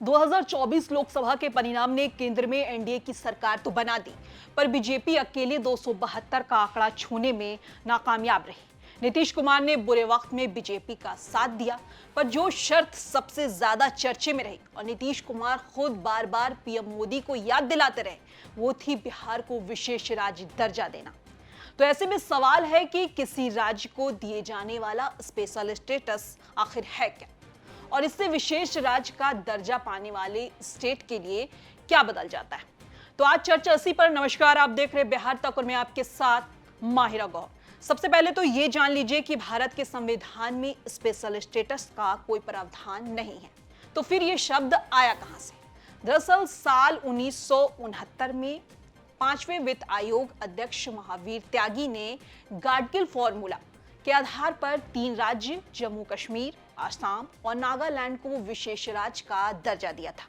2024 लोकसभा के परिणाम ने केंद्र में एनडीए की सरकार तो बना दी, पर बीजेपी अकेले 272 का आंकड़ा छूने में नाकामयाब रही। नीतीश कुमार ने बुरे वक्त में बीजेपी का साथ दिया, पर जो शर्त सबसे ज्यादा चर्चे में रही और नीतीश कुमार खुद बार बार पीएम मोदी को याद दिलाते रहे, वो थी बिहार को विशेष राज्य दर्जा देना। तो ऐसे में सवाल है कि किसी राज्य को दिए जाने वाला स्पेशल स्टेटस आखिर है क्या, और इससे विशेष राज्य का दर्जा पाने वाले स्टेट के लिए क्या बदल जाता है। तो आज चर्चा इसी पर। नमस्कार, आप देख रहे बिहार तक और मैं आपके साथ माहिरा गौर। सबसे पहले तो ये जान लीजिए कि भारत के संविधान में स्पेशल स्टेटस का कोई प्रावधान नहीं है। तो फिर ये शब्द आया कहां से? दरअसल साल 1969 में 5वें वित्त आयोग अध्यक्ष महावीर त्यागी ने गाडगिल फॉर्मूला के आधार पर 3 राज्य जम्मू कश्मीर, आसाम और नागालैंड को विशेष राज्य का दर्जा दिया था।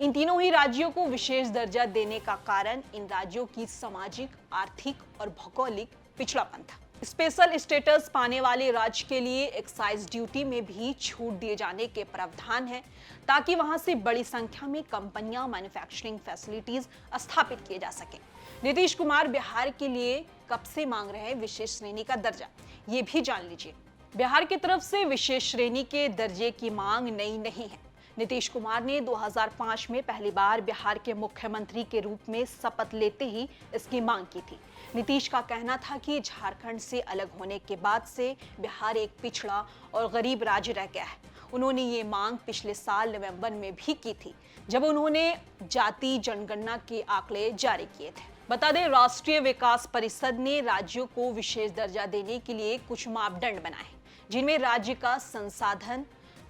इन तीनों ही राज्यों को विशेष दर्जा देने का कारण इन राज्यों की सामाजिक, आर्थिक और भौगोलिक पिछड़ापन था। स्पेशल स्टेटस पाने वाले राज्य के लिए एक्साइज ड्यूटी में भी छूट दिए जाने के प्रावधान है, ताकि वहां से बड़ी संख्या में कंपनियां, मैन्युफैक्चरिंग फैसिलिटीज स्थापित किए जा सके। नीतीश कुमार बिहार के लिए कब से मांग रहे हैं विशेष श्रेणी का दर्जा, ये भी जान लीजिए। बिहार की तरफ से विशेष श्रेणी के दर्जे की मांग नई नहीं है। नीतीश कुमार ने 2005 में पहली बार बिहार के मुख्यमंत्री के रूप में शपथ लेते ही इसकी मांग की थी। नीतीश का कहना था कि झारखंड से अलग होने के बाद से बिहार एक पिछड़ा और गरीब राज्य रह गया है। उन्होंने ये मांग पिछले साल नवंबर में भी की थी, जब उन्होंने जाति जनगणना के आंकड़े जारी किए थे। बता दें, राष्ट्रीय विकास परिषद ने राज्यों को विशेष दर्जा देने के लिए कुछ मापदंड बनाए, जिनमें राज्य का संसाधन,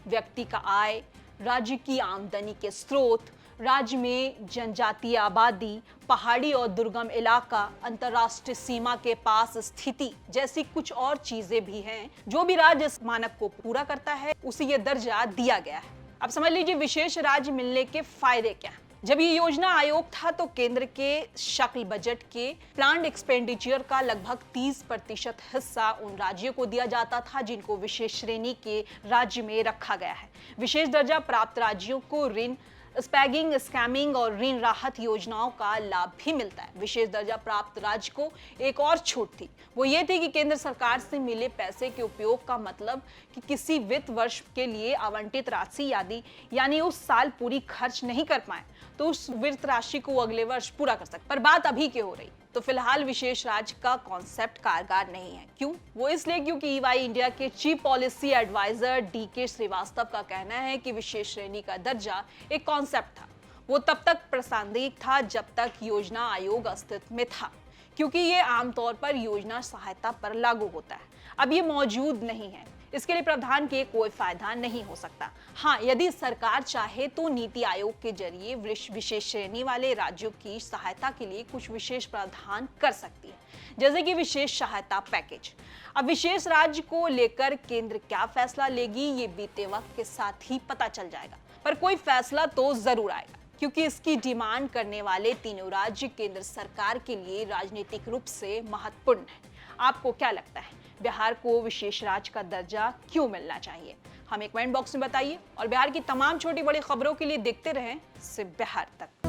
व्यक्ति का आय, राज्य की आमदनी के स्रोत, राज्य में जनजातीय आबादी, पहाड़ी और दुर्गम इलाका, अंतर्राष्ट्रीय सीमा के पास स्थिति जैसी कुछ और चीजें भी हैं। जो भी राज्य इस मानक को पूरा करता है उसे यह दर्जा दिया गया है। अब समझ लीजिए विशेष राज्य मिलने के फायदे क्या हैं। जब ये योजना आयोग था तो केंद्र के शक्ल बजट के प्लान्ड एक्सपेंडिचर का लगभग 30% हिस्सा उन राज्यों को दिया जाता था जिनको विशेष श्रेणी के राज्य में रखा गया है। विशेष दर्जा प्राप्त राज्यों को ऋण स्पैगिंग, स्कैमिंग और ऋण राहत योजनाओं का लाभ भी मिलता है। विशेष दर्जा प्राप्त राज्य को एक और छूट थी, वो ये थी कि केंद्र सरकार से मिले पैसे के उपयोग का मतलब कि किसी वित्त वर्ष के लिए आवंटित राशि यानी उस साल पूरी खर्च नहीं कर पाए तो उस वित्त राशि को अगले वर्ष पूरा कर सकते। पर बात अभी की हो रही, तो फिलहाल विशेष राज्य का कॉन्सेप्ट कारगर नहीं है। क्यों? वो इसलिए क्योंकि ईवाई इंडिया के chief policy advisor DK Srivastava का कहना है कि विशेष श्रेणी का दर्जा एक कॉन्सेप्ट था। वो तब तक प्रासंगिक था जब तक योजना आयोग अस्तित्व में था, क्योंकि ये आमतौर पर योजना सहायता पर लागू होता है। अब ये मौजूद नहीं है, इसके लिए प्रावधान के कोई फायदा नहीं हो सकता। हाँ, यदि सरकार चाहे तो नीति आयोग के जरिए विशेष श्रेणी वाले राज्यों की सहायता के लिए कुछ विशेष प्रावधान कर सकती है, जैसे कि विशेष सहायता पैकेज। अब विशेष राज्य को लेकर केंद्र क्या फैसला लेगी, ये बीते वक्त के साथ ही पता चल जाएगा, पर कोई फैसला तो जरूर आएगा, क्योंकि इसकी डिमांड करने वाले तीनों राज्य केंद्र सरकार के लिए राजनीतिक रूप से महत्वपूर्ण है। आपको क्या लगता है, बिहार को विशेष राज्य का दर्जा क्यों मिलना चाहिए? हमें कमेंट बॉक्स में बताइए और बिहार की तमाम छोटी बड़ी खबरों के लिए देखते रहें सिर्फ बिहार तक।